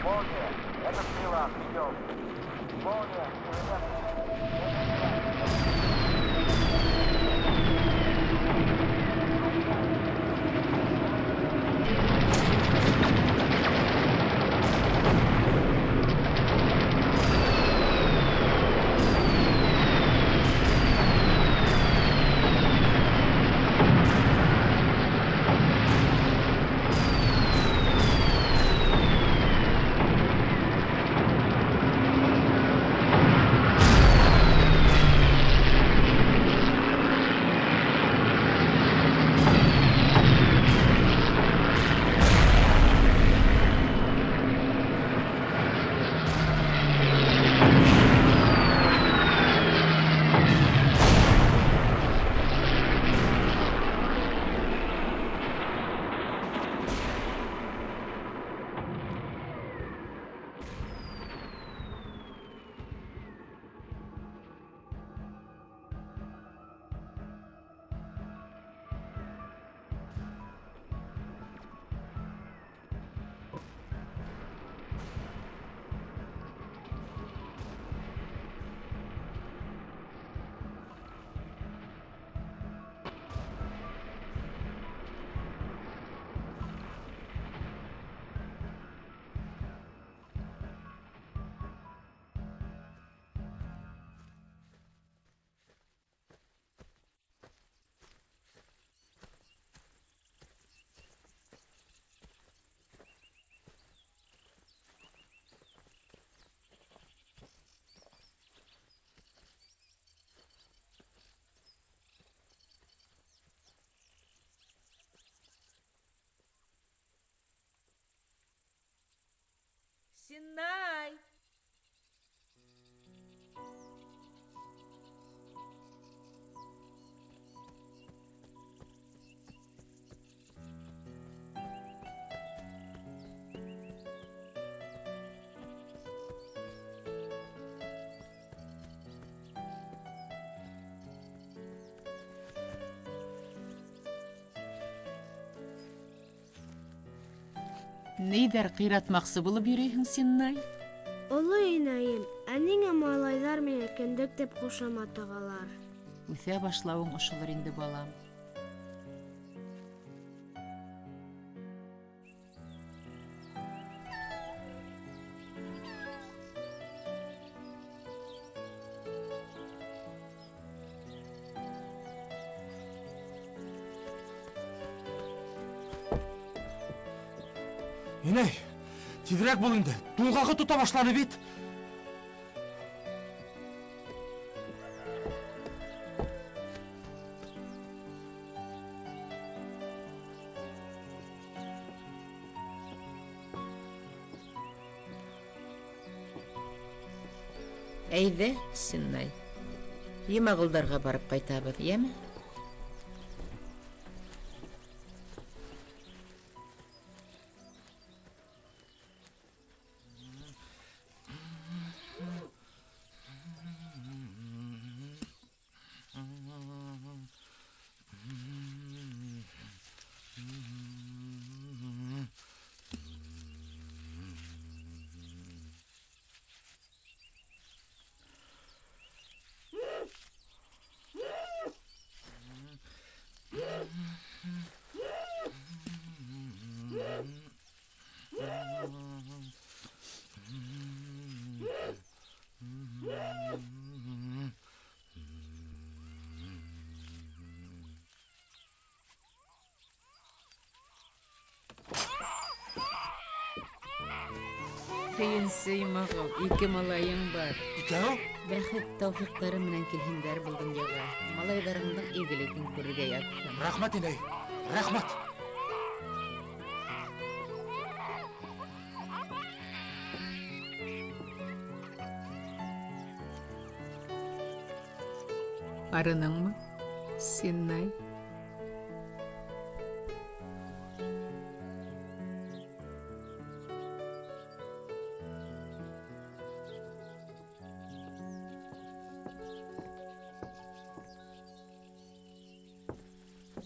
Молния, это стрела, прием. Молния, Синай! Нейҙәр ҡыйратмаҡсы булып йөрөйһөң, Синай? Оло инәйем, ә ниңә малайҙар миңә кендек тип ҡушамат тағалар? Үҫә башлауың ошолор инде, балам. Инәй, тиҙерәк бул инде. Тулғағы тота башланы бит. Әйҙә, Синай. Йымағылдарға барып ҡайтабыҙ, йәме? Көйөнсө йомағым, 2 малайың бар. Икәү? Бәхет тауфиҡтары менән килһендәр был донъяға. Малайҙарыңдың игелеген күрергә яттым. Рәхмәт, инәй, рәхмәт. Арыныңмы, Синай?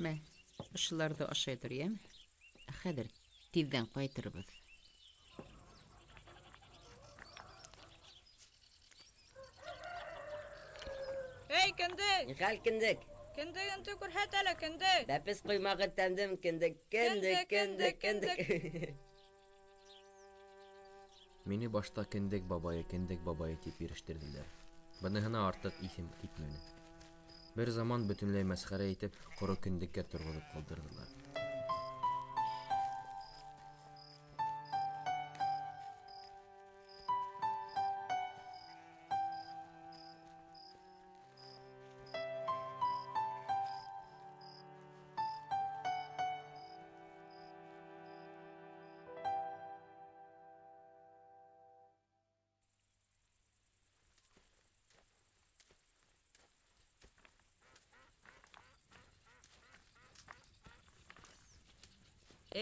Мә, ошоларҙы ашай тор, йәме? Хәҙер тиҙҙән ҡайтырбыҙ. Кендек. Нихал кіндік. Кендегенті көрхет әлі, кендек. Бәпіс құймағы тәндім кіндік. Мине башта Кендек бабайы тип ирештирделәр. Быныһына артык исем китмәде. Бер заман бөтенләй мәсхәрә итеп, коры Кендеккә торгызып калдырдылар.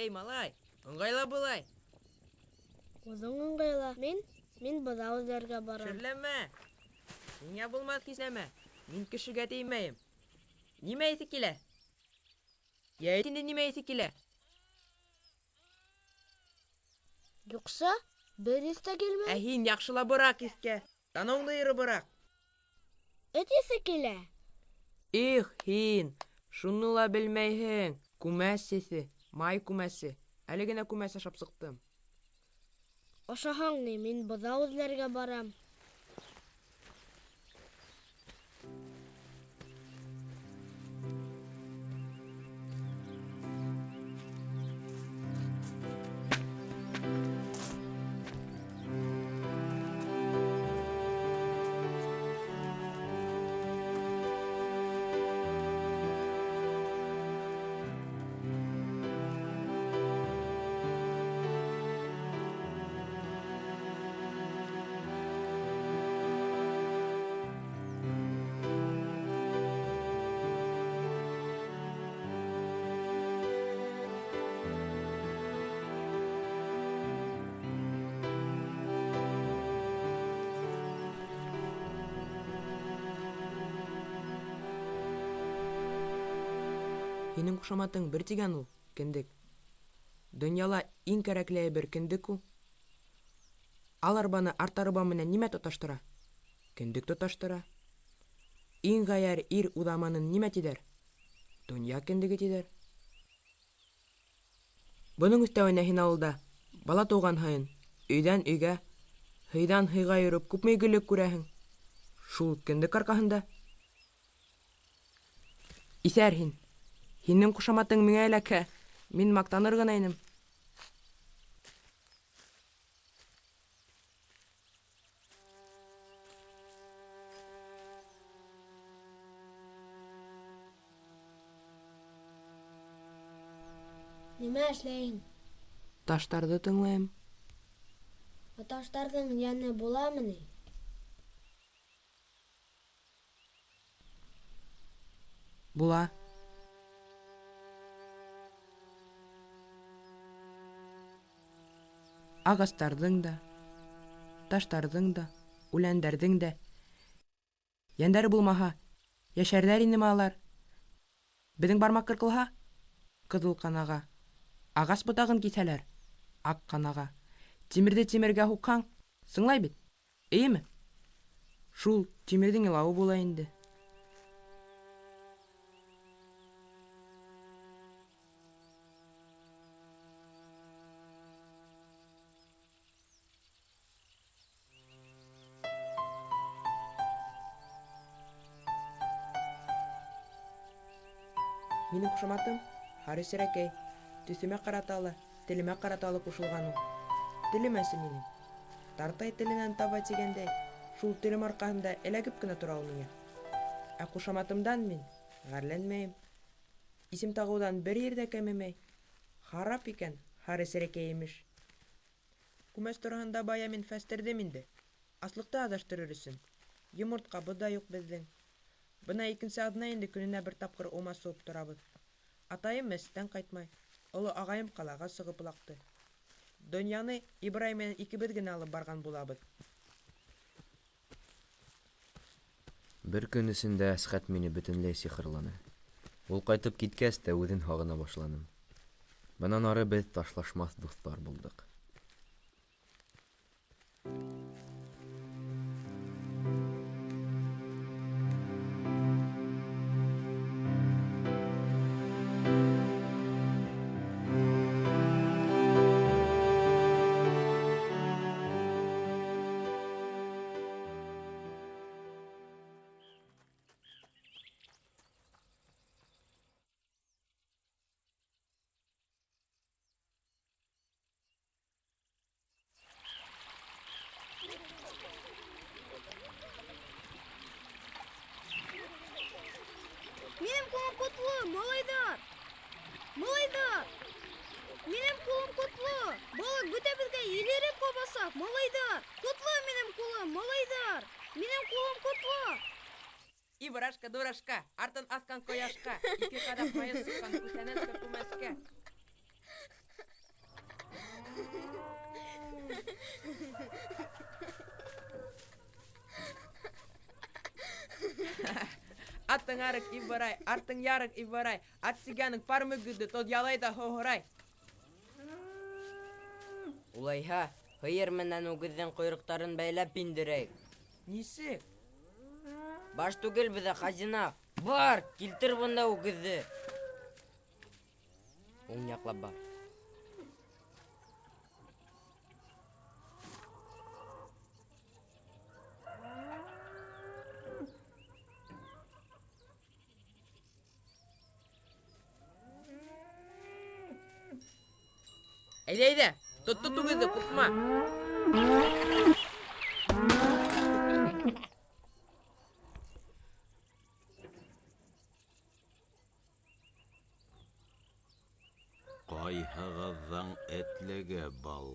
Эй, малай, ыңғайла бұлай. Узың ыңғайла. Мин быда үзләргә барам. Шүрләмә. Миңа булмас киснәмә. Мин кешегә теймәйем. Нимә исе килә? Я инде нимә исе килә? Юкса, бер истә килмәй. Һин яхшыла бырак искә. Таныңны йыры бырак. Эт исе килә. Их, һин, шуны ла белмәйһең. Күмәсесе, май күмәсе. Әле генә күмәс ашап сыктым. Ашаһаң ни, мин быда үзләргә барам. Һинең кушаматың бер тигән ул, кендек. Дөньяла иң кәрәкле бер кендек ул. Ал арбаны арт арба менән нимә тоташтыра? Кендек тоташтыра. Иң гаяр ир удаманын нимә тидер? Дөнья кендеге тидер. Буның өстәвенә һин авылда бала туган һайын өйдән өйгә, һыйдан һыйга йөрөп күпме игелек күрәһең? Шул кендек аркаһында. Исәр һин. Һинең кушаматың миңа эләкһә, мин мактаныр гына инем. Нимә эшләйһең? Таштарды тыңлайым. Таштарҙың яны буламы ни? Була. Ағастарҙың да, таштарҙың да, үләндәрҙең дә. Йәндәр булмаһа, йәшәрҙәр инеме алар? Беҙҙең бармаҡ ҡырҡылһа, ҡыҙыл ҡанаға. Ағас ботағын киҫәләр, аҡ ҡанаға. Тимерҙе тимергә һуҡһаң, сыңлай бит, эйеме? Шул тимерҙең илауы була инде. Минең ҡушаматым Харисерәкәй, төҫөмә ҡараталы, телемә ҡараталы ҡушылған ул. Телемәсе минең. Тартай теленән таба тигәндәй, шул телем арҡаһында эләгеп кенә тора ул миңә. Ә ҡушаматымдан мин ғәрләнмәйем. Исем тағыуҙан бер ерҙә кәмемәй. Харап икән Харисерәкәй имеш. Күмәс тураһында бая мин фәстерҙем инде. Аслыҡты аҙаштырыр өсөн. Йомортҡабыҙ да юҡ беҙҙең. Бына икенсе аҙна инде көнөнә бер тапҡыр ума сыуып торабыҙ. Атайым мәстән ҡайтмай. Оло ағайым ҡалаға сығып лаҡты. Донъяны Ибрай менән икебеҙ генә алып барған булабыҙ. Бер көн эсендә Әсхәт мине бөтөнләй сихырланы. Ул ҡайтып киткәс тә үҙен һағына башланым. Бынан ары беҙ ташлашмаҫ дуҫтар булдыҡ. котлы, малайдар! Малайдар! Минем кулым котлы! Балык бөтәбезгә елереп кабасак, малайдар! Котлы минем кулым, малайдар! Минем кулым котлы! Ибрашка, дурашка, артын аскан кояшка, ике кадак майы суккан күсәнән көпүмәскә. Аттың арык ибарай, артың ярык ибарай, ат сигәнең пармы гүді, тот ялай да хохорай. Улайһа, һыйыр менән үгеҙҙең ҡойроҡтарын бәйләп индерәйек. Нисек? Баш түгел беҙҙә хазина. Бар, килтер бында үгеҙҙе. Уң яҡлап бар. Әйҙә, тот үгеҙҙе, ҡурҡма. Ҡайһығыҙҙың этлеге был?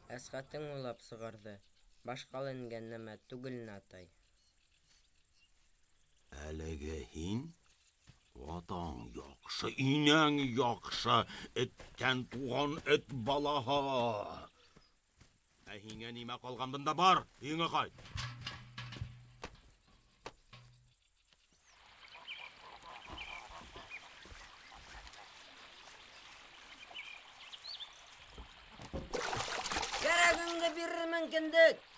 Әсхәтең уйлап сығарҙы. Башҡа ингән нәмә түгел, атай. Әлеге һин? Атаң яҡшы, инәң яҡшы, эттән туған эт балаһы. Ә һиңә нимә ҡалған бында бар? Һиңә ҡайт. Кәрәгеңде бирермен, кендек!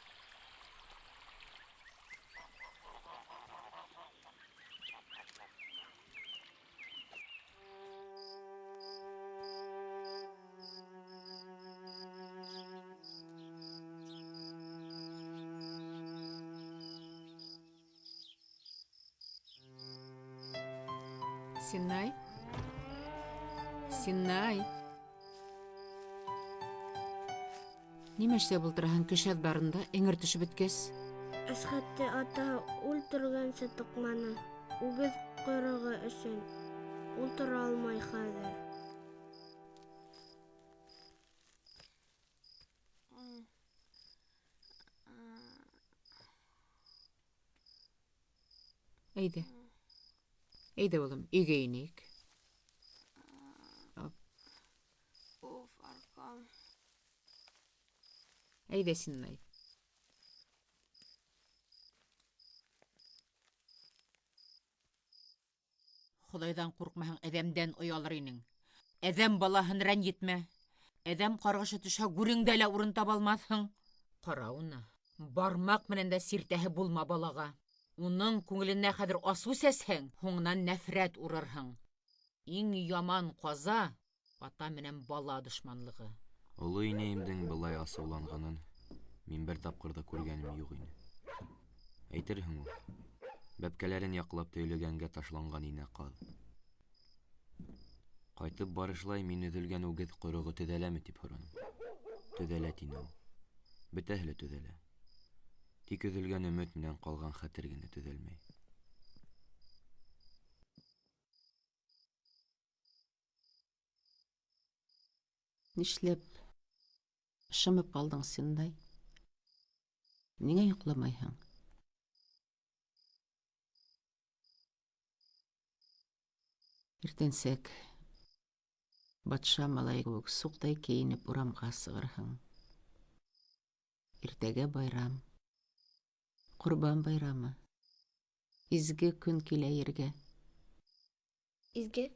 Синай? Синай? Нимә эшләп ултыраһың кешәт барында, эңер төшөп бөткәс? Әсхәтте атаһы үлтергәнсе тыҡманы. Үгеҙ ҡойроғо өсөн. Ултыра алмай хәҙер. Әйҙә. Әйҙә, улым, өйгә инек. Уф, арҡам. Әйҙә, Синай. Хоҙайҙан ҡурҡмаһаң, әҙәмдән оялыр инең. Әҙәм балаһын рәнйетмә. Әҙәм ҡарғышы төшһә, гүреңдә лә урын таба алмаҫһың. Ҡара уны. Бармаҡ менән дә сиртәһе булма балаға. Уның күңеленә хәҙер асыу сәсһәң, һуңынан нәфрәт урырһың. Иң яман ҡаза ата менән бала дошманлығы. Оло инәйемдең былай асыуланғанын мин бер тапҡыр да күргәнем юҡ ине. Әйтерһең ул, бәпкәләрен яҡлап төйлөгәнгә ташланған инә ҡаҙ. Ҡайтып барышлай мин өҙөлгән үгеҙ ҡойроғо төҙәләме тип һораным. Төҙәлә тине ул. Бөтәһе лә төҙәлә. Тик өҙөлгән өмөт менән ҡалған хәтер генә төҙәлмәй. Нишләп шымып ҡалдың, Синай? Ниңә йоҡламайһың? Иртәнсәк батша малай кеүек суҡтай кейенеп урамға сығырһың. Иртәгә байрам. Ҡорбан байрамы. Изге көн килә ергә. Изге?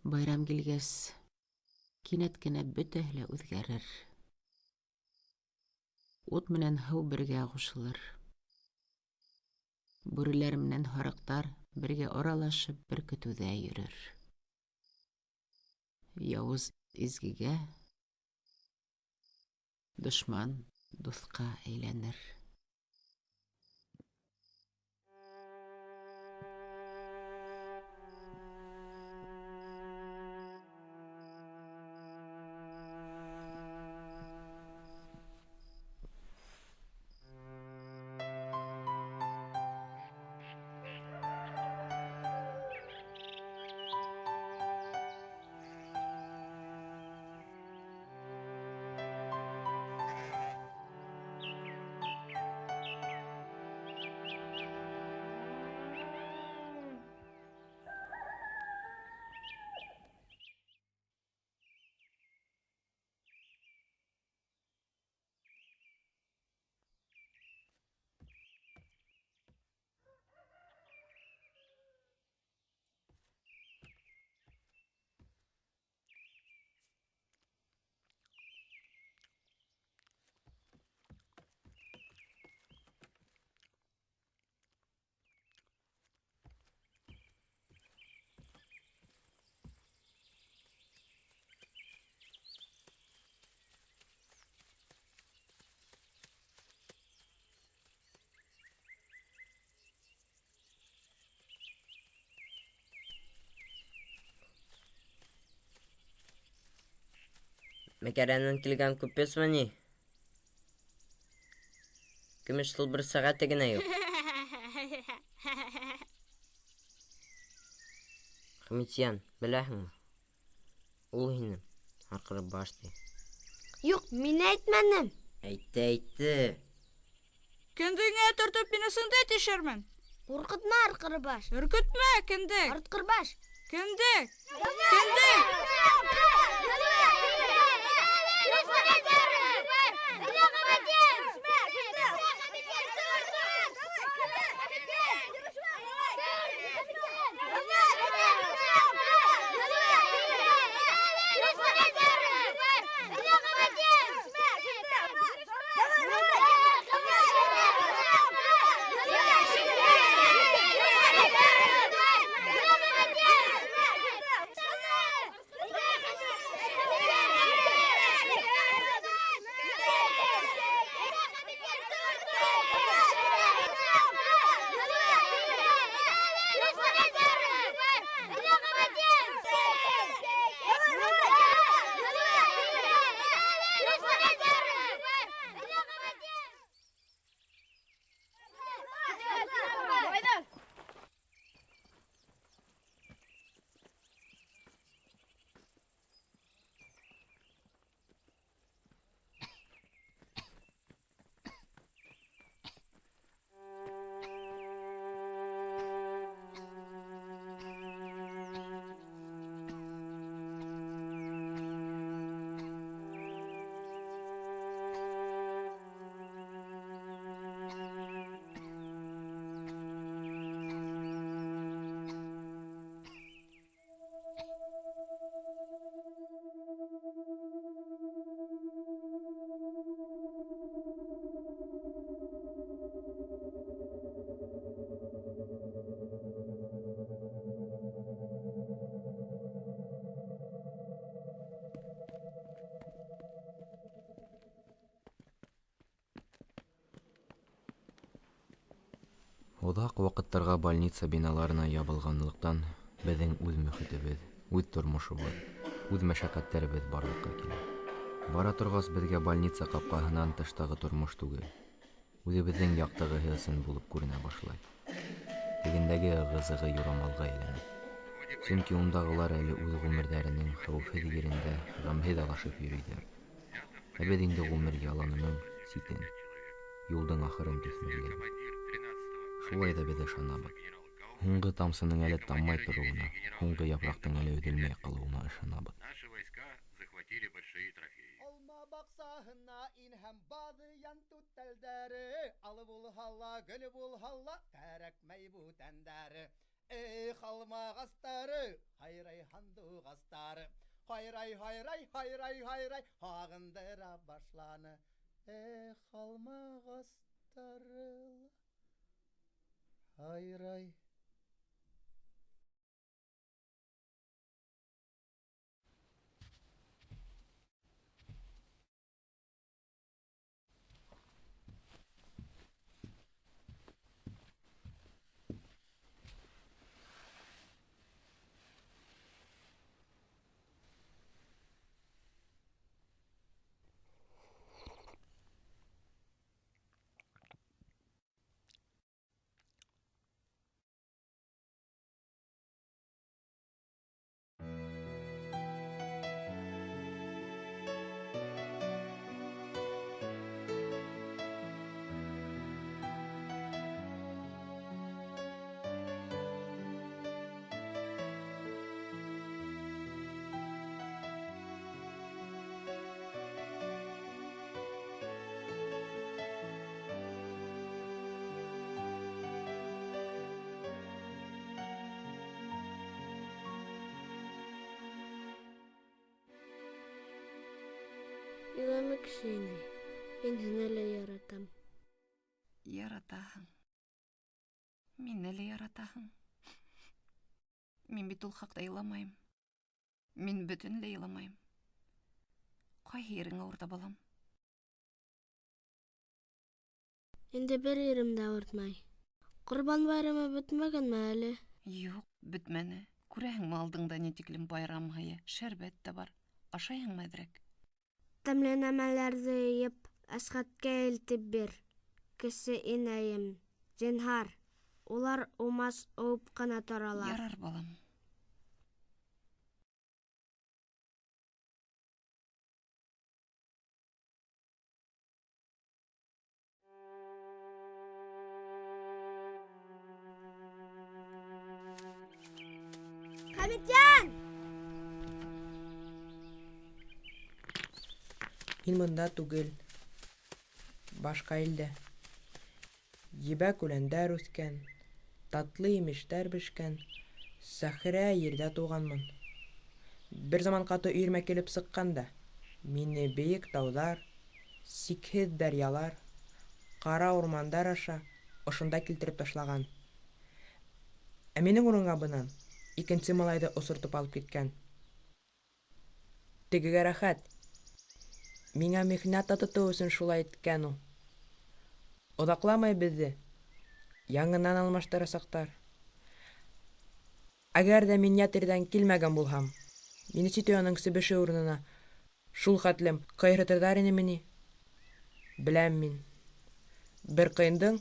Байрам килгәс, кинәт кенә бөтәһе лә үҙгәрер. Ут менән һыу бергә ҡушылыр. Бүреләр менән һарыҡтар бергә аралашып бер көтөүҙә йөрөр. Яуыз изгегә, дошман дуҫҡа әйләнер. Мәкәрәнен килгән күпесме ни? Көмеш сылбыр сәгате генә юк. Хмитьян, беләһеңме? Ул һинең арҡыры баш ти. Юк, мин әйтмәнем. Әйтте. Кендеңә тортоп мине сында тишермен. Куркытма, аркыры баш. Өркөтмә, кендек. Арткыр баш. Кендек. Оҙаҡ ваҡыттарға больница биналарына ябылғанлыҡтан беҙҙең үҙ мөхитебеҙ, үҙ тормошобоҙ, үҙ мәшәҡәттәребеҙ барлыҡҡа килә. Бара торғас, беҙгә больница ҡапҡаһынан тыштағы тормош түгел, үҙебеҙҙең яҡтығыһы ысын булып күренә башлай. Тегендәге ығы-зығы юрамалға әйләнә. Сөнки ундағылар әле үҙ ғүмерҙәренең хәүефһеҙ ерендә ғәмһеҙ алашып йөрөйҙәр. Ә беҙ инде ғүмер яланының ситен, юлдың ахырын төҫмөрләйбеҙ. Шулай ҙа беҙ ышанабыҙ. Һуңғы тамсының әле таммай тороуына, һуңғы япраҡтың әле өҙөлмәй ҡалыуына ышанабыҙ. Алма баҡсаһына инһәм баҙыян түтәлдәре, алы булһа-ла, гөл булһа-ла, кәрәкмәй бүтәндәре. Эх, алма ағастары, һайрай һандуғастары, һайрай, һайрай, һайрай, һайрай, һағындыра башланы. Эх, алма ағастары, һайрай. Иләме кешене, мин һине лә яратам. Яратаһың. Мине лә яратаһың. Мин бит ул хаҡта иламайым. Мин бөтөнләй иламайым. Ҡайһы ерең ауырта, балам? Инде бер ерем дә ауыртмай. Ҡорбан байрамы бөтмәгәнме әле? Юҡ, бөтмәне. Күрәһеңме алдыңда ни тиклем байрам һыйы, шәрбәт тә бар. Ашайһыңмы әҙерәк? тәмле нәмәләрҙе йыйып, Әсғәткә илтеп бир. Кесе инәйем, зинһар. Улар умас ыуып ҡына торалар. Ярар, балам. Хәмитйән! Мин бында түгел. Башка илдә. Ебәк үләндәр үҫкән, татлы емештәр бешкән, сәхрә ердә туғанмын. Бер заман ҡаты өйөрмә килеп сыҡҡанда, мине бейек тауҙар, сикһеҙ дәрьялар, ҡара урмандар аша ошонда килтереп ташлаған. Ә минең урынға бынан икенсе малайҙы осортоп алып киткән. Тегегә рәхәт. Миңә михнәт татытыу өсөн шулай иткән ул. Оҙаҡламай беҙҙе яңынан алмаштырасаҡтар. Әгәр ҙә мин ят ерҙән килмәгән булһам, мине Ситояның себеше урынына шул хәтлем ҡыйырһытырҙар инеме ни? Беләм мин. Бер ҡыйындың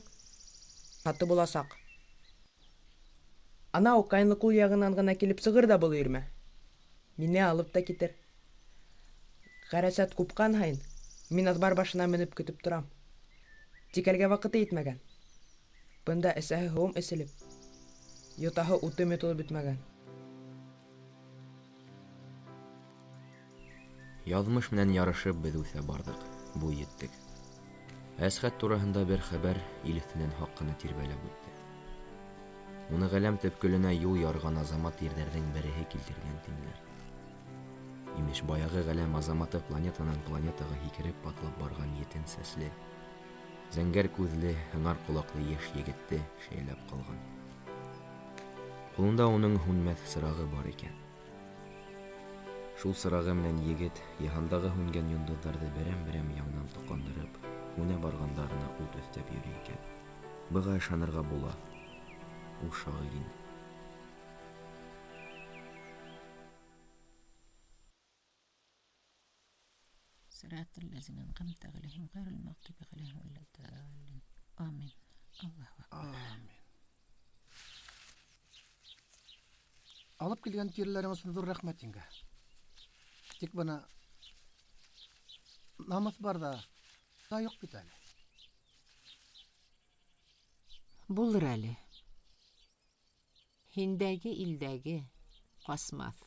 хаты буласаҡ. Анау Ҡайынлыҡүл яғынан ғына килеп сығыр да был өйөрмә. Мине алып та китер. Ғәрәсәт ҡупҡан һайын, мин аҙбар башына менеп көтөп торам. Тик әлгә ваҡыты етмәгән. Бында әсәһе һыуым эселеп, йотаһы утым йотолоп бөтмәгән. Яҙмыш менән ярышып беҙ үҫә барҙык, буй еттек. Әсғәт тураһында бер хәбәр ил өҫтөнән һаҡ ҡына тирбәләп үтте. Уны ғаләм төпкөлөнә юл ярған Азамат ирҙәрҙең береһе килтергән тиңләр. Имеш, баяғы ғаләм Азаматы планетанан планетаға һикереп атлап барған етен сәсле, зәңгәр күҙле, һыңар ҡолаҡлы йәш егетте шәйләп ҡалған. Ҡулында уның һүнмәҫ сырағы бар икән. Шул сырағы менән егет йыһандағы һүнгән йондоҙҙарҙы берәм-берәм яңынан тоҡандырып, һүнә барғандарына ут өҫтәп йөрөй икән. Быға ышанырға була. Ул шағир ине. صراط الذين أنعمت عليهم غير المغضوب عليهم ولا الضالين آمين. الله أكبر. Алып келген тирелеріңіз үшін зор рахмет еңге. Тек бына намыс бар да, тайық бит әлі. Булыр әле. Һиндәге илдәге ҡасмаҫ.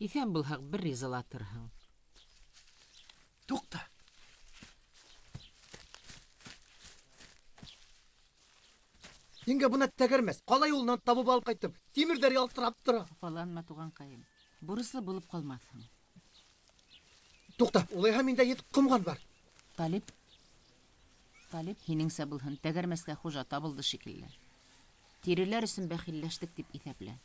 Иҫән булһаҡ бер ризалатырһың. Туҡта. Еңгә бына тәгәрмәс. Ҡалай юлынан табып алып ҡайттым. Тимерҙәр ялтырап тора. Фаланма туғанҡайым. Бурыслы булып ҡалмаҫһың. Туҡта, улайһа миндә етеп ҡомған бар. Талип, һинеңсә булһын, тәгәрмәскә хужа табылды шикелле. Тиреләр өсөн бәхилләштек дип иҫәплә.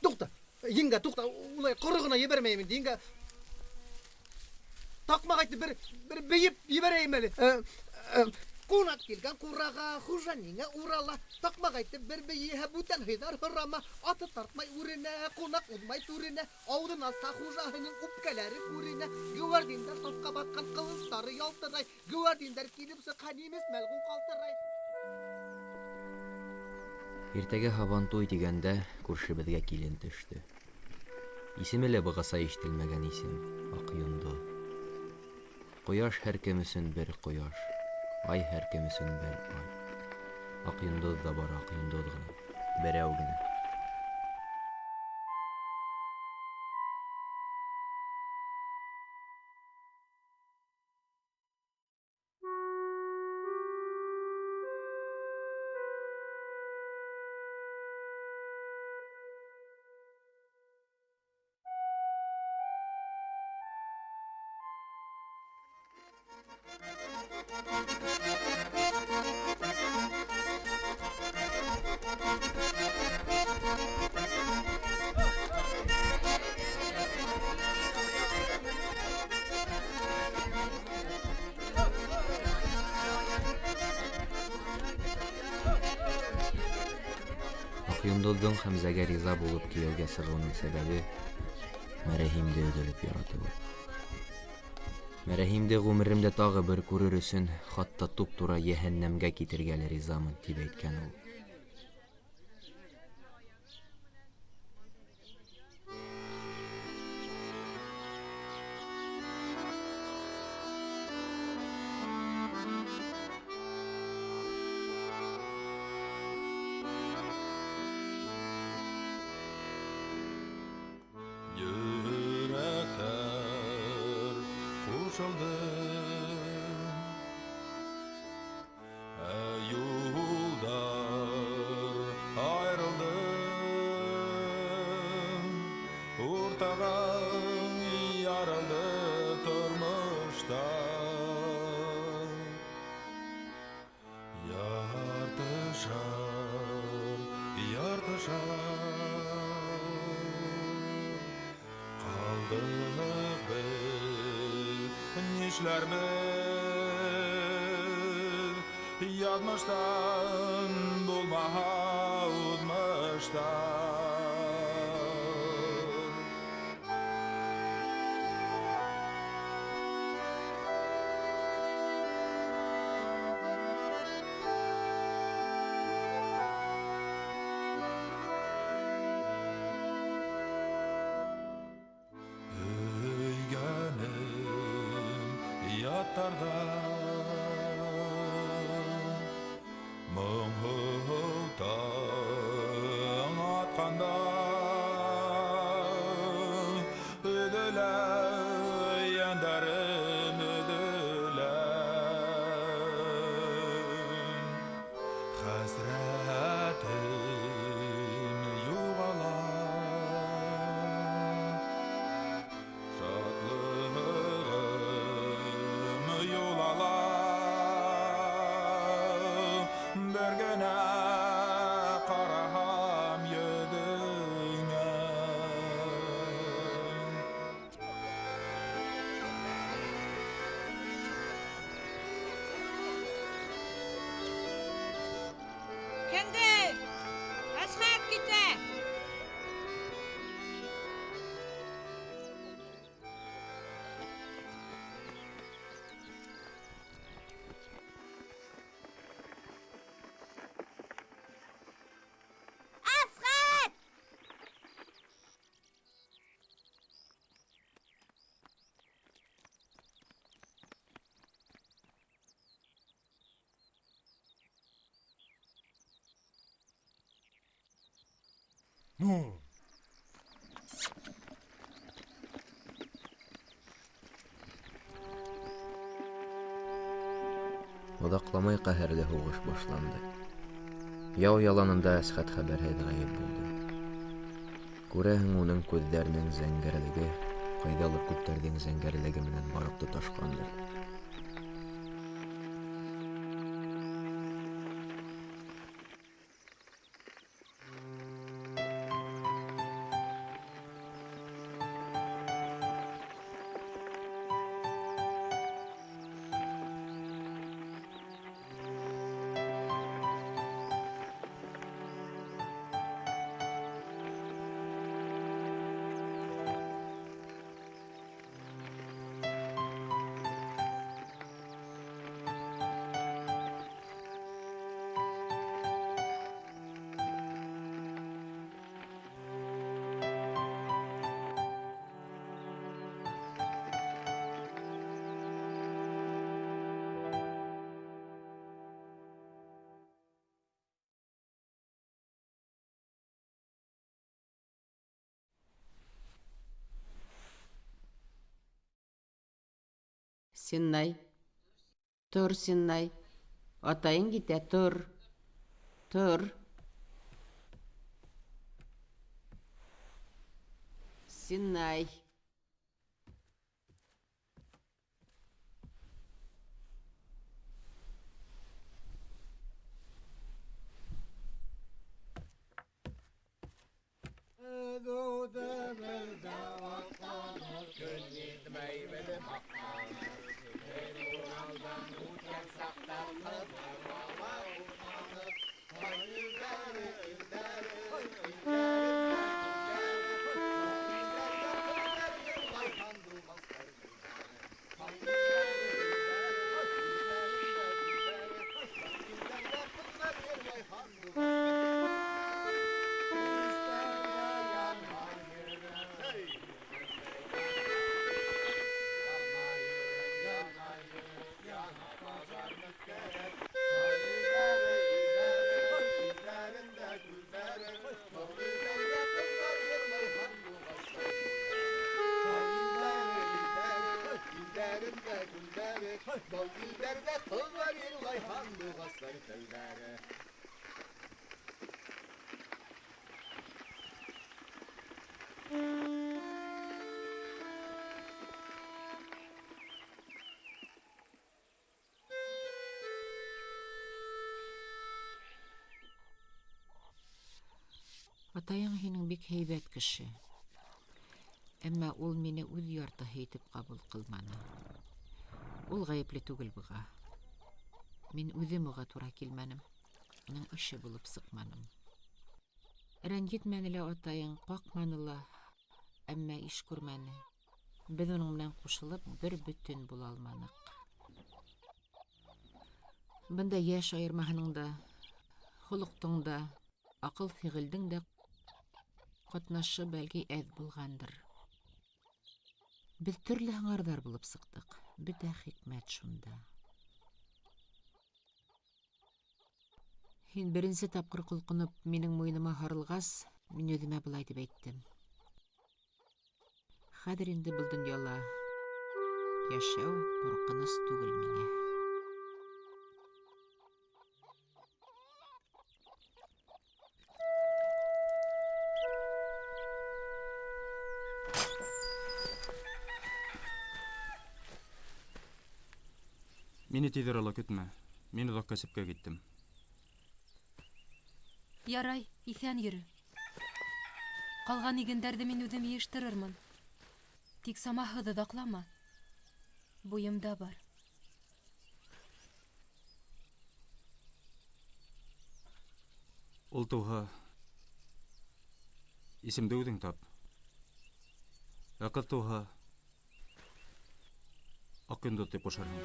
Туҡта, еңгә, туҡта, улай ҡоро ғына ебәрмәйем инде, еңгә. Таҡмағайтты бер бейеп ебәрәйем әле. Ҡунаҡ килгән ҡураға, хужа ниңә урала. Таҡмағайтты бер бейеһә бүтән һыйҙар һырама. Аты тартмай үренә, ҡунаҡ уҙмай түренә. Ауҙын аса хужаһының үпкәләре күренә. Геуәрдиндар тапҡа батҡан ҡылыстары ялтырай. Геуәрдиндар килеп сыҡҡан имес мәлғүн ҡалтырай. Иртәгә һабантуй тигәндә күршебеҙгә килен төштө. Исеме лә бығаса ишетелмәгән исем, Аҡйондоҙ. Ҡояш һәр кем өсөн бер ҡояш, ай һәр кем өсөн бер ай. Аҡйондоҙ ҙа бар, Аҡйондоҙ ғына, берәү генә. Йондолдың Хәмзәгә риза булып кияүгә сыгуының сәбәбе Мәрәһимде өҙөлөп яратыуы. Мәрәһимде ғүмеремдә тағы бер күрер өсөн хатта туп-тура йәһәннәмгә китергәле ризамын тип әйткән ул. Язмыштан булмаһа уҙмыштан. Өйгәнем ятарда Моңғолтаң атқанда Өділә, яндарым өділә Хәсрәтім юғала Шатлығым юлала Bir gene qaraham yüzüne Kendi! Asxat gitme! Оҙаҡламай ҡәһәрле һуғыш башланды. Яу яланында Әсхәт хәбәрһеҙ ғәйеп булды. Күрәһең, уның күҙҙәренең зәңгәрлеге ҡайҙалыр күктәрҙең зәңгәрлеге менән барып тоташҡандыр. Сеннай, тор, Сеннай, атайың китә, тор, тор. Сеннай. Бал дилбәрдә тыллар елгай һәм бугазлар телдәре. Атайың һинең бик һәйбәт кеше. Әмма ул мине үҙ яртыһы итеп ҡабул ҡылманы. Ул ғәйепле түгел быға. Мин үҙем уға тура килмәнем. Уның ише булып сыҡманым. Рәнйетмәне лә атайың, ҡаҡманы ла, әммә иш күрмәне. Беҙ уның менән ҡушылып бер бөтөн була алманыҡ. Бында йәш айырмаһының да, холоҡтоң да, аҡыл-фиғелдең дә ҡатнашы бәлки әҙ булғандыр. Беҙ төрлө һыңарҙар булып сыҡтыҡ. Бөтә хикмәт шунда. Һин беренсе тапҡыр ҡолҡоноп минең муйыныма һарылғас, мин үҙемә былай тип әйттем. Хәҙер инде был донъяла йәшәү ҡурҡыныс түгел миңә. Мине тиҙ арала көтмә. Мин оҙаҡ кәсепкә киттем. Ярай, иҫән йөрө. Ҡалған игендәрҙе мин үҙем йыйыштырырмын. Тик самаһыҙ оҙаҡлама. Буйымда бар. Ул тыуһа, исемде үҙең тап. Ә ҡыҙ тыуһа, Аҡйондоҙ тип ҡушарһың.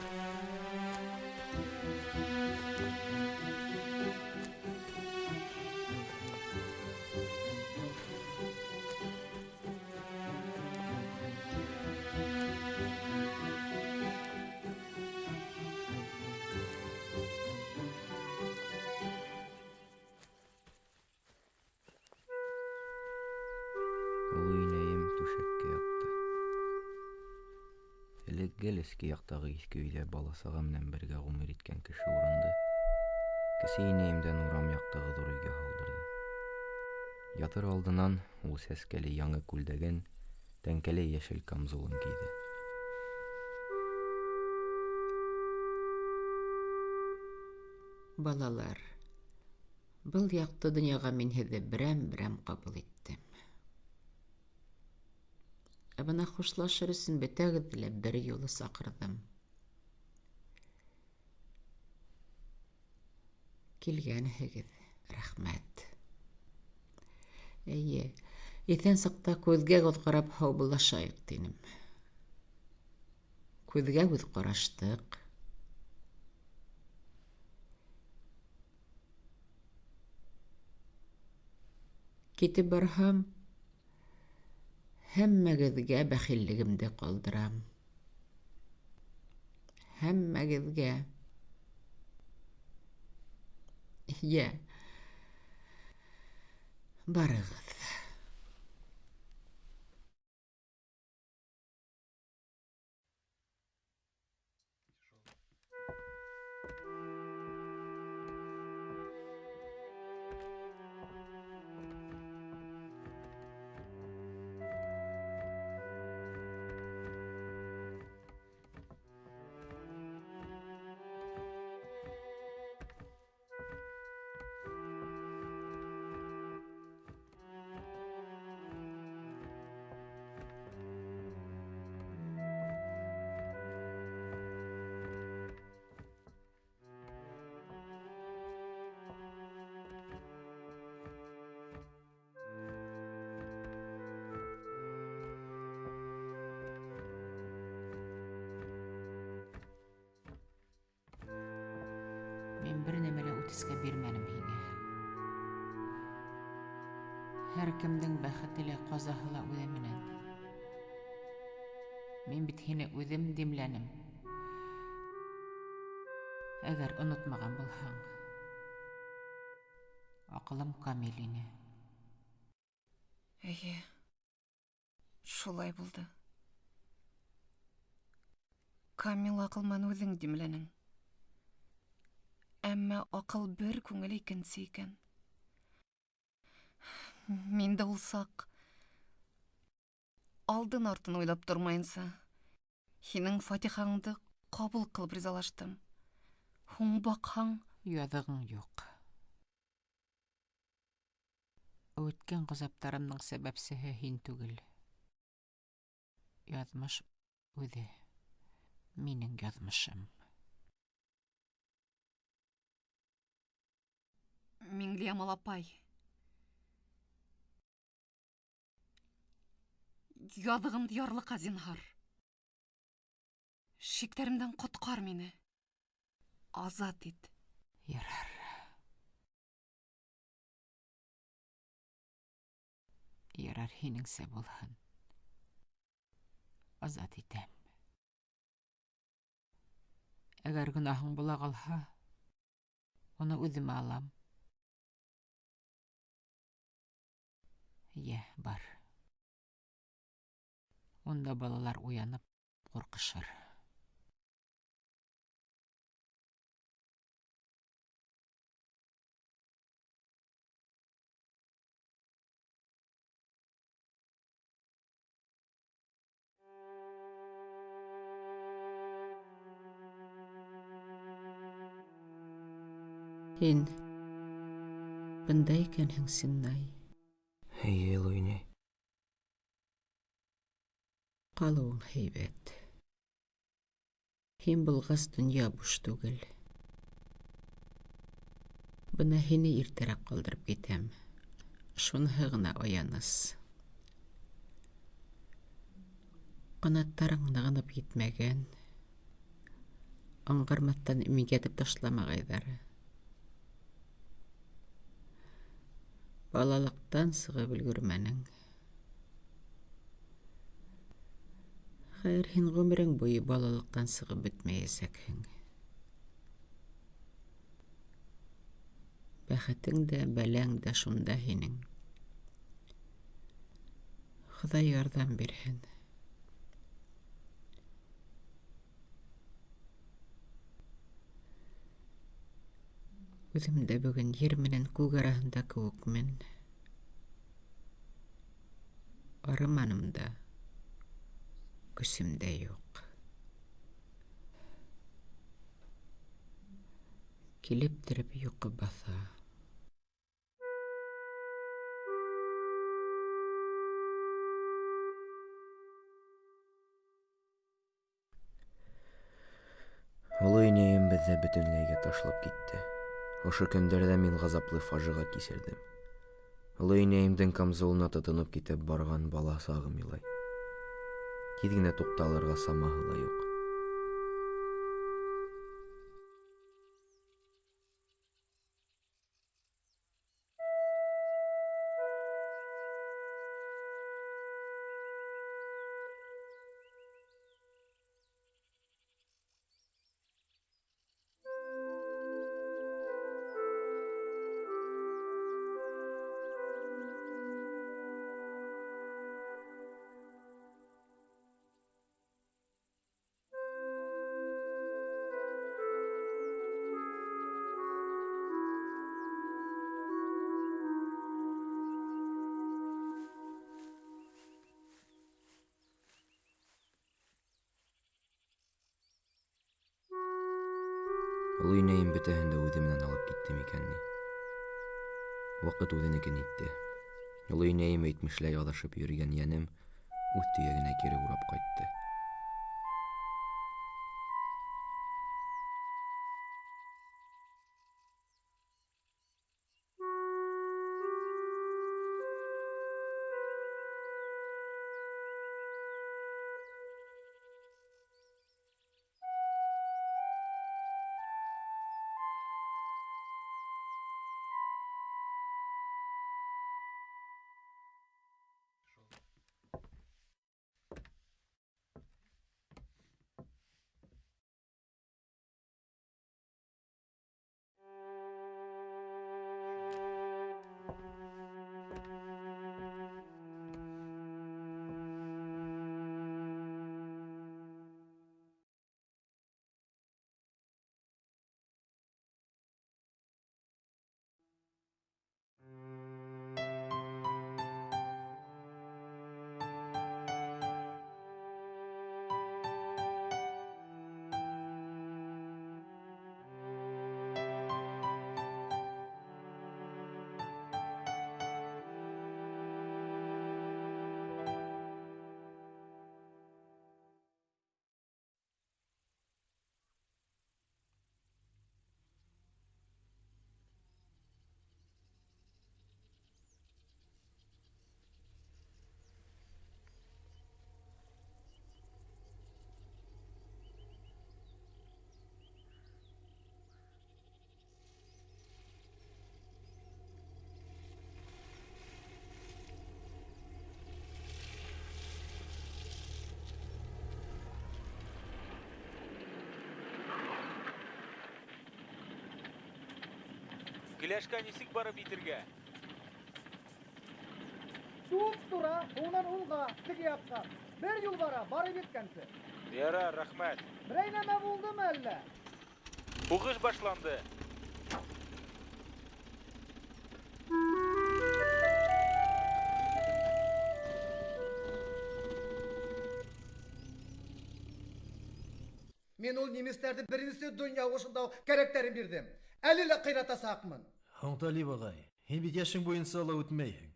Гел эске яҡтағы иҫке өйҙә бала-саға менән бергә ғүмер иткән кеше урынды кесе инәйемдән урам яҡтағы ҙур өйгә һалдырҙы. Ятыр алдынан ул сәскәле яңы күлдәген, тәңкәле йәшел камзулын кейҙе. Балалар, был яҡты донъяға мин һеҙҙе берәм-берәм ҡабул иттем. Ә бына хушлашыр өсөн бөтәгеҙҙе лә бер юлы саҡырҙым. Килгәнһегеҙ, рәхмәт. Эйе, иҫән саҡта күҙгә күҙ ҡарап һаубыллашайыҡ тинем. Күҙгә күҙ ҡараштыҡ. Китеп барһам, һәммәгеҙгә бәхиллегемде ҡалдырам. Һәммәгеҙгә. Йә, барығыҙ. Мин бер нәмә лә үтескә бирмәнем һиңә. Һәр кемдең бәхете лә, ҡазаһы ла үҙе менән. Мин бит һине үҙем димләнем. Әгәр онотмаған булһаң, аҡылым камил ине. Эйе, шулай булды. Камил акылман үҙең димләнең. Әммә акыл бер, күңел икенсе икән. Мин дә ул саҡ алдын артын уйлап тормайынса, һинең фатихаңды ҡабул ҡылып ризалаштым. Һуң баҡһаң, Яҙығың юҡ. Үткән ғазаптарымның сәбәпсеһе һин түгел. Яҙмыш үҙе. Минең яҙмышым. Миңлиямал апай. Яҙығымды ярлыҡа зинһар. Шиктәремдән ҡотҡар мине. Азат ит. Ярар. Ярар, һинеңсә булһын. Азат итәм. Әгәр гөнаһың була ҡалһа, уны үҙемә алам. Йә, бар. Унда балалар уянып, ҡурҡышыр. Һин бында икәнһең, Синнай. Эйе, Луйнәй. Ҡалыуың һәйбәт. Һин булғас, донъя буш түгел. Бына һине иртәрәк ҡалдырып китәм. Шуныһы ғына аяныс. Ҡанаттарың нығынып етмәгән. Аңғармаҫтан имгәтеп ташламағайҙар. Балалыҡтан сығып өлгөрмәнең. Хәйер, һин ғүмерең буйы балалыҡтан сығып бөтмәйәсәкһең. Бәхетең дә, бәләң дә шунда һинең. Хоҙай ярҙам бирһен. Үҙем дә бөгөн ер менән күк араһында кеүекмен. Арыманым да, көсөм дә юҡ. Килеп-тереп йоҡо баҫа. Оло инәйем беҙҙе бөтөнләйгә ташлап китте. Ошо көндәрҙә мин ғазаплы фажиға кисерҙем. Оло инәйемдең камзулына тотоноп китеп барған бала сағым илай. Тиҙ генә туҡталырға самаһы ла юҡ. Оло инәйем бөтәһен дә үҙе менән алып китте микән ни? Ваҡыт үҙенекен итте. Оло инәйем әйтмешләй аҙашып йөрөгән йәнем үҙ төйәгенә кире урап ҡайтты. Иләшкә нисек барып итергә? Туп-тура, уңнан уңға, теге яққа. Бер юл бара, барып еткәнсе. Ярар, рәхмәт. Берәй нәмә булдымы әллә? Хугыш башланды. Мен ул неместерді бірінші дүния осында кәректерін бердім. Әлі қирата сақмын. Хонтали бағай, һин бит яшың бойынса ала үтмәйһең.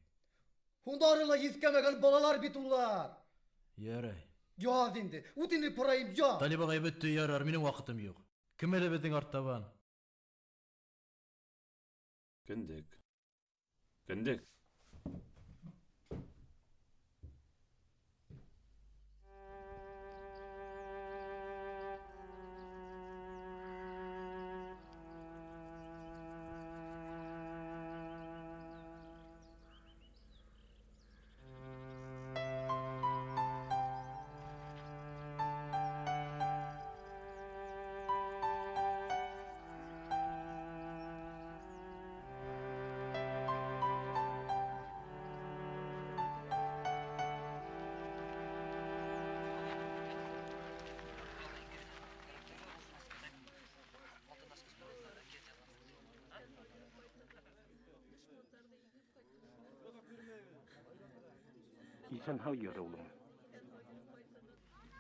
Хундарыла ескәмәгән балалар бит улар. Ярай. Яд инде, үтіне пырайым, я. Тали бағай бөтті ярар, минең вакытым юк. Кем әле беҙҙең арттабан? Кендек. Кендек. İnsan hayır oğlum.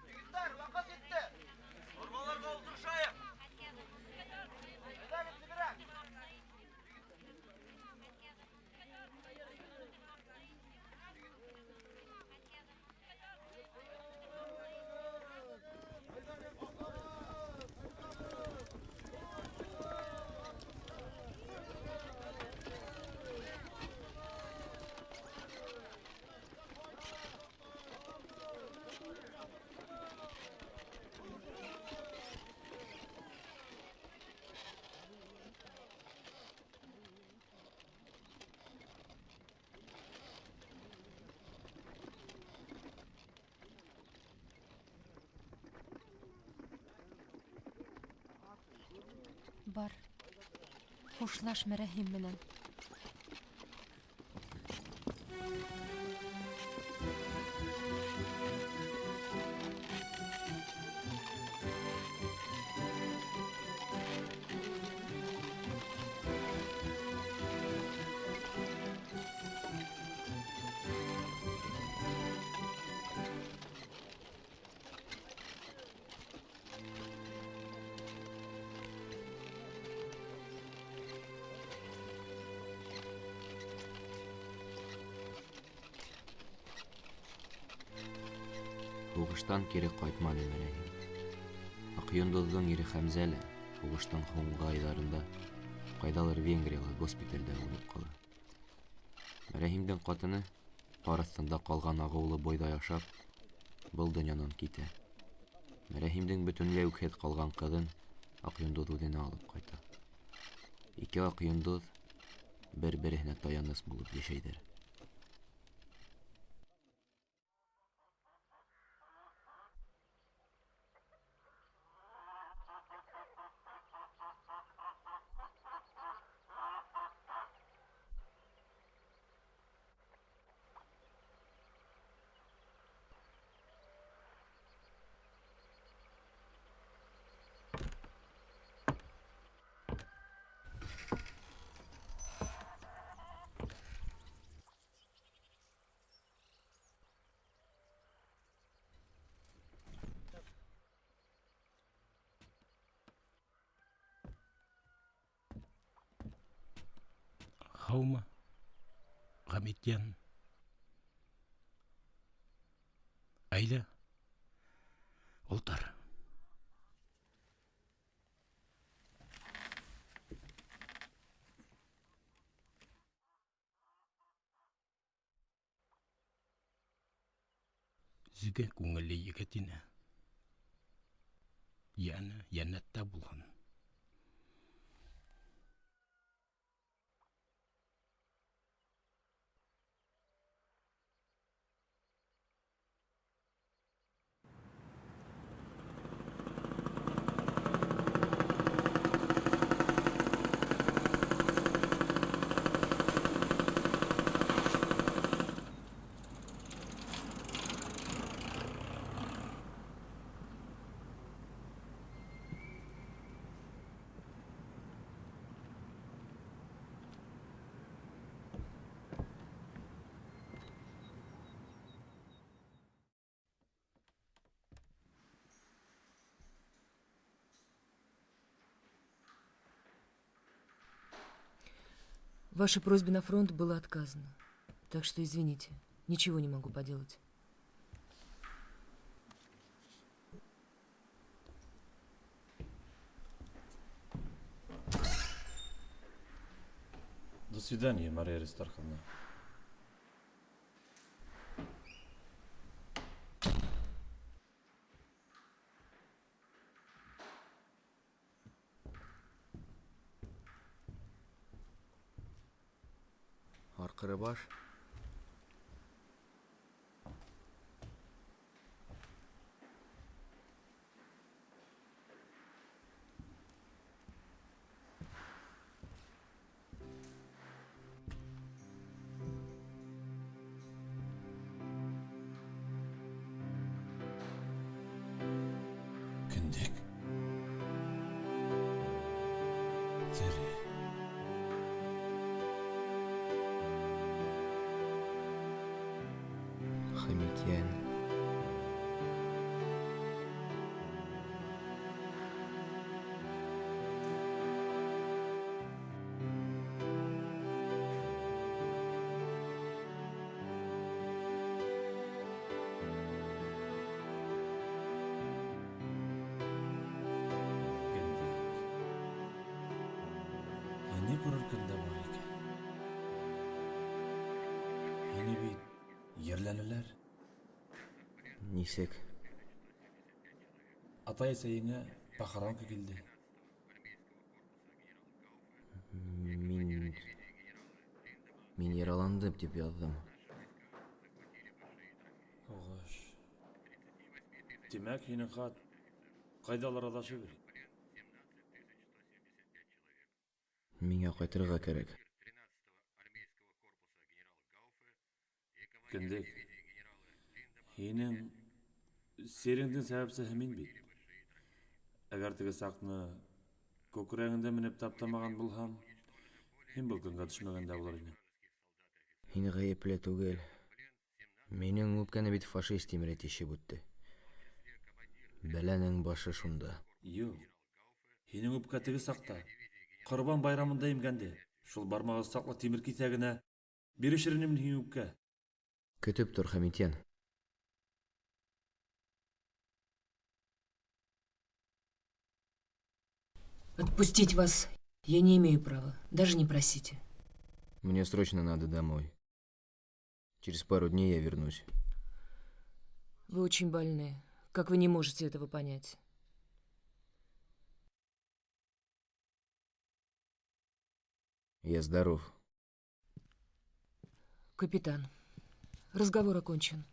Yigitlar, vaqt yetdi. Ormalarga o'ldirishayim. Edabi tezroq. Бар. Хушлаш Мәрәһим менән. Һуғыштан кире ҡайтманы Мәрәһим. Аҡйондоҙҙоң ире Хәмзә лә һуғыштың һуңғы айҙарында ҡайҙалыр Венгрияла госпиталдә үлеп ҡала. Мәрәһимдең ҡатыны ҡар аҫтында ҡалған ағыулы бойҙай ашап был донъянан китә. Мәрәһимдең бөтөнләй үкһеҙ ҡалған ҡыҙын Аҡйондоҙ үҙенә алып ҡайта. Ике Аҡйондоҙ бер-береһенә таяныс булып йәшәйҙәр. Һаумы, Ғәмитйән. Әйҙә, ултыр. Зиге күңелле егет ине. Яны йәннәттә булған. Вашей просьбе на фронт было отказано. Так что извините, ничего не могу поделать. До свидания, Мария Аристарховна. Арқыры баш. Кіндік. Тірі. Хамитьян. Ені көріркінде бар екен. Ені бейт ерләнілер. Нисек? Атай сәйіңе пақаранқы келді. Мин яраландым деп яздым. Оғаш. Демәк, енің қат қайдалар адашы бер. Миңа кайтырга керек. Кіндік. Енің серіңдің сәбісі хімін бейт. Әгер тігі сақны көкірәңінде мініп таптамаған бұлхам, хем бұл күнға түшмәгенде болар ені. Һин гаепле түгел. Минең үпкәне бит фашист имре тишеп үтте. Бәләнең башы шунда. Юк. Һинең үпкә тігі сақта. Құрбан байрамында емгәнде. Шул бармағы сақлы темір кисәгенә бирешерінемін һин үпкә. Көтүп тур, Хамитьян. Отпустить вас я не имею права. Даже не просите. Мне срочно надо домой. Через пару дней я вернусь. Вы очень больны. Как вы не можете этого понять? Я здоров. Капитан, разговор окончен.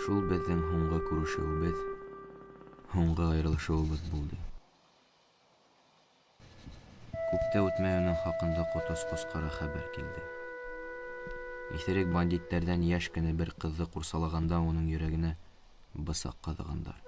Шул безнең һуңгы күрешүебез, һуңгы аерылышуыбыз булды. Күптә үтмәй уның хакында котос-кос кара хәбәр килде. Исерек бандиттардан яшь кенә бер кызны курсалаганда уның йөрәгенә бысак кадыгандар.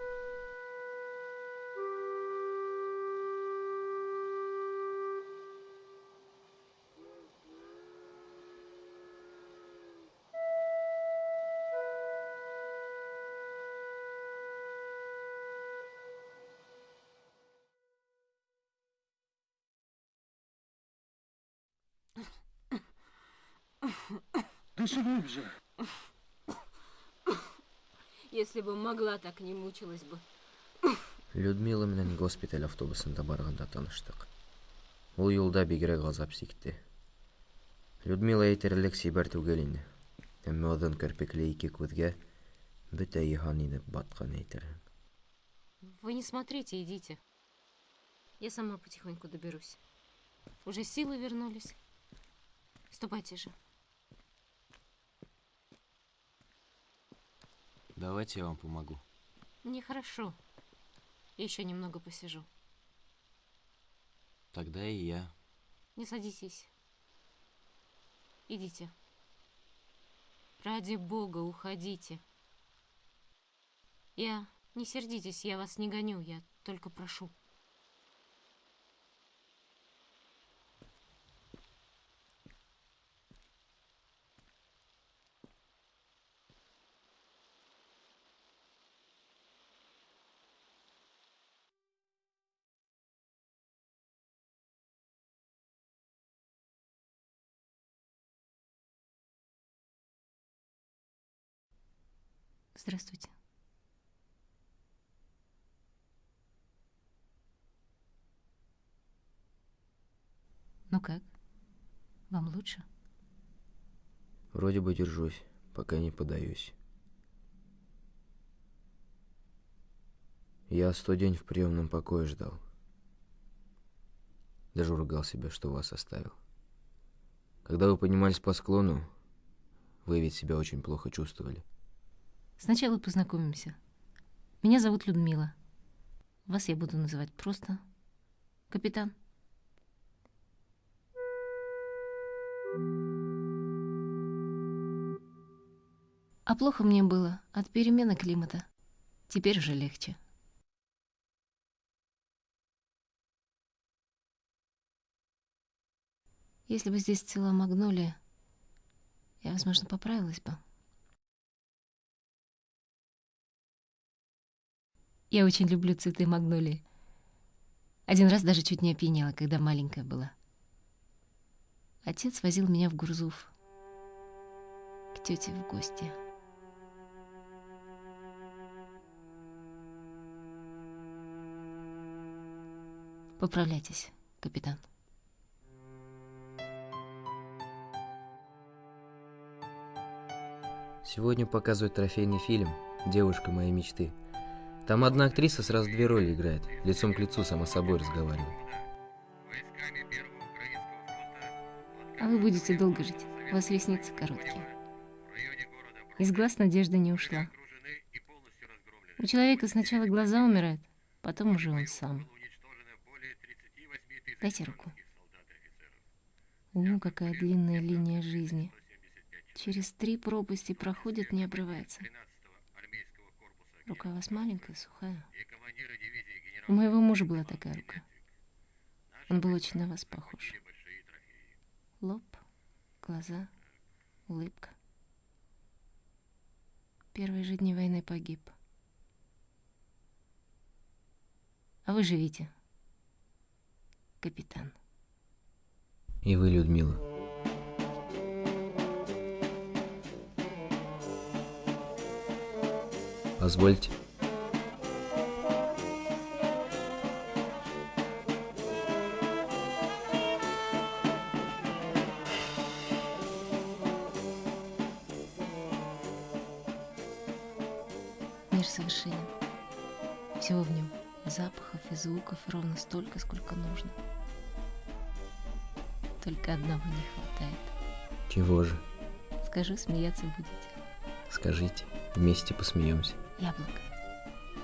Если бы могла, так не мучилась бы. Людмила менән госпиталь автобусында барганда таныштык. Ул юлда бигрәк газап сикте. Людмила әйтерлек сибәр түгел инде. Әмма озын керпекле ике күзгә бөтә иһан инеп баткан әйтерһең. Вы не смотрите, идите. Я сама потихоньку доберусь. Уже силы вернулись. Ступайте же. Давайте я вам помогу. Нехорошо. Еще немного посижу. Тогда и я. Не садитесь. Идите. Ради Бога, уходите. Не сердитесь, я вас не гоню, я только прошу. Здравствуйте. Ну как? Вам лучше? Вроде бы держусь, пока не подаюсь. Я 100 день в приемном покое ждал. Даже ругал себя, что вас оставил. Когда вы поднимались по склону, вы ведь себя очень плохо чувствовали. Сначала познакомимся. Меня зовут Людмила. Вас я буду называть просто капитан. А плохо мне было от перемены климата. Теперь уже легче. Если бы здесь цвела магнолия, я, возможно, поправилась бы. Я очень люблю цветы магнолии. Один раз даже чуть не опьянела, когда маленькая была. Отец возил меня в Гурзуф к тете в гости. Поправляйтесь, капитан. Сегодня показывают трофейный фильм «Девушка моей мечты». Там одна актриса сразу 2 роли играет, лицом к лицу сама собой разговаривает. А вы будете долго жить. У вас ресницы короткие. Из глаз надежда не ушла. У человека сначала глаза умирают, потом уже он сам. Дайте руку. Какая длинная линия жизни. Через 3 пропасти проходит, не обрывается. Рука у вас маленькая, сухая. У моего мужа была такая рука. Он был очень на вас похож. Лоб, глаза, улыбка. Первые же дни войны погиб. А вы живите, капитан. И вы, Людмила. Позвольте. Мир совершенен. Всего в нем. Запахов и звуков ровно столько, сколько нужно. Только одного не хватает. Чего же? Скажу, смеяться будете. Скажите, вместе посмеемся. Яблок.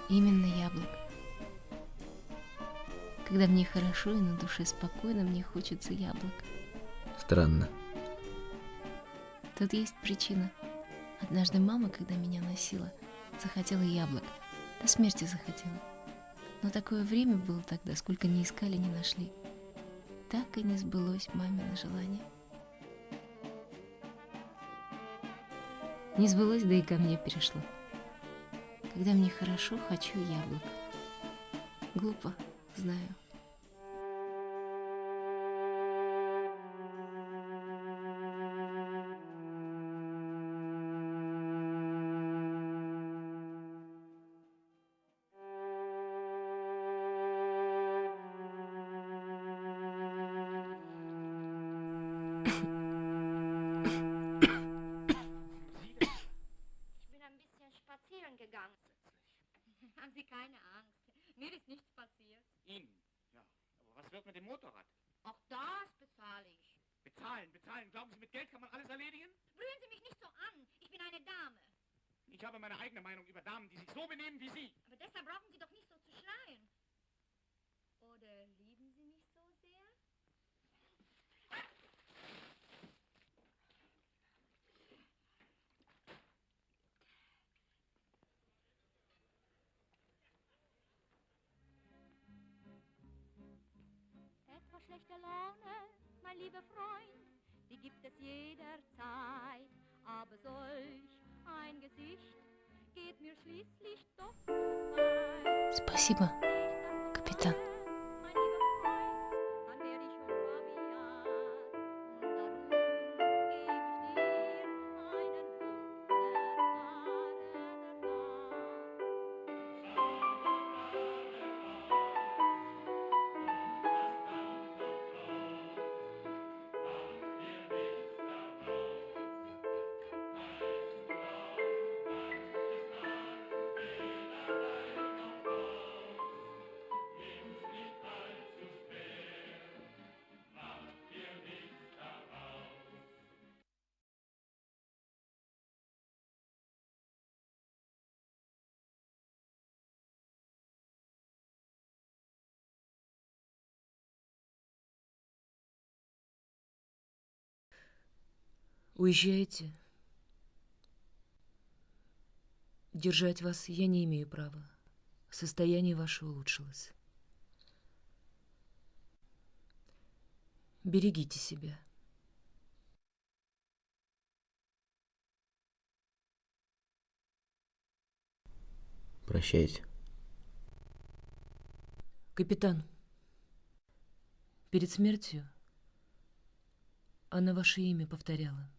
Именно яблок. Когда мне хорошо и на душе спокойно, мне хочется яблок. Странно. Тут есть причина. Однажды мама, когда меня носила, захотела яблок. До смерти захотела. Но такое время было тогда, сколько не искали, не нашли. Так и не сбылось мамино желание. Не сбылось, да и ко мне перешло. Когда мне хорошо, хочу яблок. Глупо, знаю. Haben Sie keine Angst. Mir ist nichts passiert. Ihnen zahlen. Glauben Sie, mit Geld kann man alles erledigen? Rühren Sie mich nicht so an. Ich bin eine Dame. Ich habe meine eigene Meinung über Damen, die sich so benehmen wie Sie. Aber deshalb brauchen Sie doch nicht so zu schreien. Oder lieben Sie mich so sehr? Etwas schlechte Laune, mein lieber Freund, die gibt es jederzeit. Aber solch ein Gesicht geht mir schließlich doch vorbei. Спасибо, капитан. Dann werde ich hochrabiat und darum gebe ich dir einen wunderbaren Rat. Уезжаете? Держать вас я не имею права. Состояние ваше улучшилось. Берегите себя. Прощайте. Капитан, перед смертью она ваше имя повторяла.